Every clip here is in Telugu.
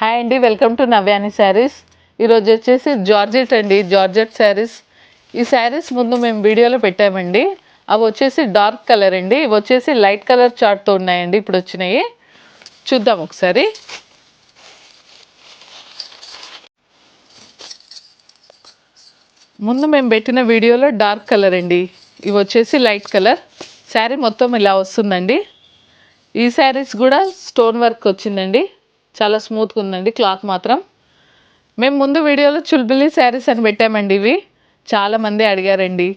హాయ్ అండి, వెల్కమ్ టు నవ్యాని శారీస్. ఈరోజు వచ్చేసి జార్జెట్ అండి, జార్జెట్ శారీస్. ఈ శారీస్ ముందు మేము వీడియోలో పెట్టామండి. అవి వచ్చేసి డార్క్ కలర్ అండి, ఇవి వచ్చేసి లైట్ కలర్ చార్ట్తో ఉన్నాయండి. ఇప్పుడు వచ్చినాయి, చూద్దాం ఒకసారి. ముందు మేము పెట్టిన వీడియోలో డార్క్ కలర్ అండి, ఇవి వచ్చేసి లైట్ కలర్. శారీ మొత్తం ఇలా వస్తుందండి. ఈ శారీస్ కూడా స్టోన్ వర్క్ వచ్చిందండి, చాలా స్మూత్గా ఉందండి క్లాత్ మాత్రం. మేము ముందు వీడియోలో చుల్బిలి శారీస్ అని పెట్టామండి. ఇవి చాలామంది అడిగారండి.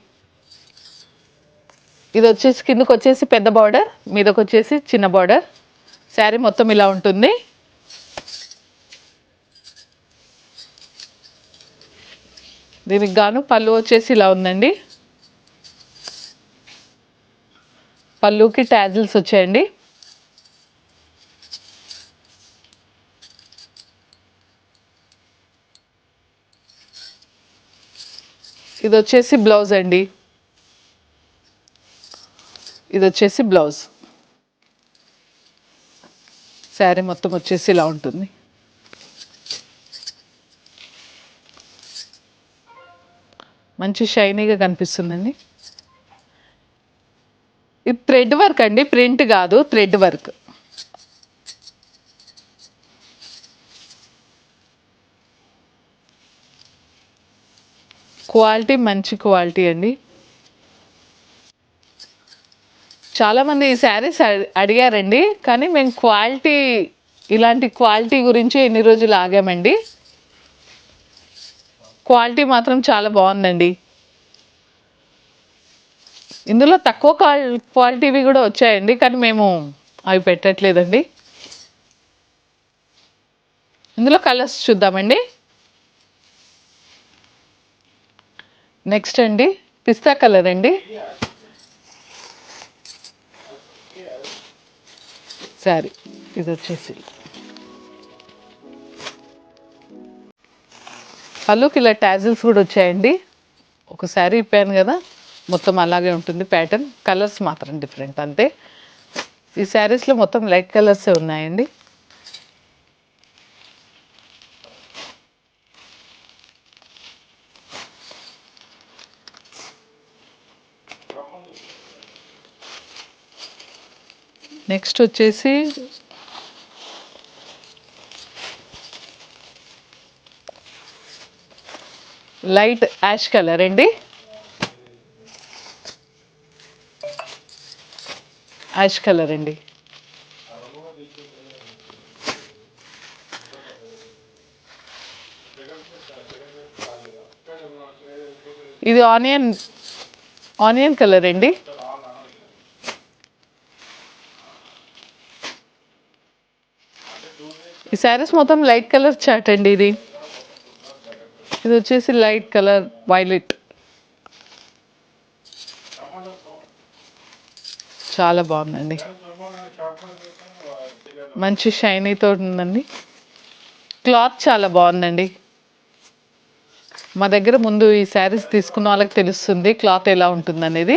ఇది వచ్చేసి కిందకు వచ్చేసి పెద్ద బార్డర్, మీదకి వచ్చేసి చిన్న బార్డర్. శారీ మొత్తం ఇలా ఉంటుంది. దీనికి గాను పళ్ళు వచ్చేసి ఇలా ఉందండి. పళ్ళుకి ట్యాజిల్స్ వచ్చాయండి. ఇది వచ్చేసి బ్లౌజ్ అండి, ఇది వచ్చేసి బ్లౌజ్. శారీ మొత్తం వచ్చేసి ఇలా ఉంటుంది. మంచి షైనీగా కనిపిస్తుందండి. ఇది థ్రెడ్ వర్క్ అండి, ప్రింట్ కాదు, థ్రెడ్ వర్క్. క్వాలిటీ మంచి క్వాలిటీ అండి. చాలామంది ఈ శారీస్ అడిగారండి, కానీ మేము క్వాలిటీ, ఇలాంటి క్వాలిటీ గురించి ఎన్ని రోజులు ఆగామండి. క్వాలిటీ మాత్రం చాలా బాగుందండి. ఇందులో తక్కువ క్వాలిటీవి కూడా వచ్చాయండి, కానీ మేము అవి పెట్టట్లేదండి. ఇందులో కలర్స్ చూద్దామండి. నెక్స్ట్ అండి పిస్తా కలర్ అండి. శారీ ఇది వచ్చేసి పళ్ళుకి ఇలా టాజిల్స్ కూడా వచ్చాయండి. ఒక శారీ ఇప్పాను కదా, మొత్తం అలాగే ఉంటుంది ప్యాటర్న్. కలర్స్ మాత్రం డిఫరెంట్ అంతే. ఈ శారీస్లో మొత్తం లైట్ కలర్సే ఉన్నాయండి. నెక్స్ట్ వచ్చేసి లైట్ యాష్ కలర్ అండి, యాష్ కలర్ అండి. ఇది ఆనియన్ కలర్ అండి. ఈ శారీస్ మొత్తం లైట్ కలర్ చాట్ అండి. ఇది వచ్చేసి లైట్ కలర్ వైలెట్. చాలా బాగుందండి, మంచి షైనీతో ఉందండి. క్లాత్ చాలా బాగుందండి. మా దగ్గర ముందు ఈ శారీస్ తీసుకున్న వాళ్ళకి తెలుస్తుంది క్లాత్ ఎలా ఉంటుంది అనేది.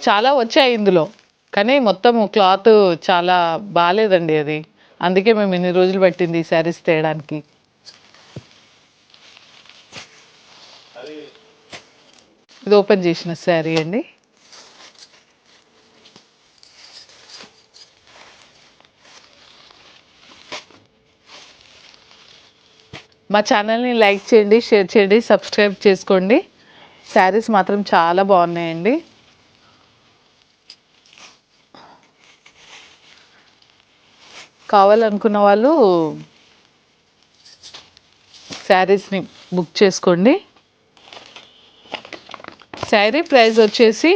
చాలా వచ్చాయి ఇందులో, కానీ మొత్తం క్లాత్ చాలా బాగాలేదండి అది. అందుకే మేము ఇన్ని రోజులు పట్టింది ఈ శారీస్ తేయడానికి. ఇది ఓపెన్ చేసిన శారీ అండి. మా ఛానల్ని లైక్ చేయండి, షేర్ చేయండి, సబ్స్క్రైబ్ చేసుకోండి. శారీస్ మాత్రం చాలా బాగున్నాయండి. కావాలనుకున్న వాళ్ళు శారీస్ని బుక్ చేసుకోండి. శారీ ప్రైస్ వచ్చేసి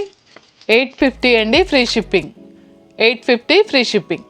850 అండి, ఫ్రీ షిప్పింగ్. 850 free shipping.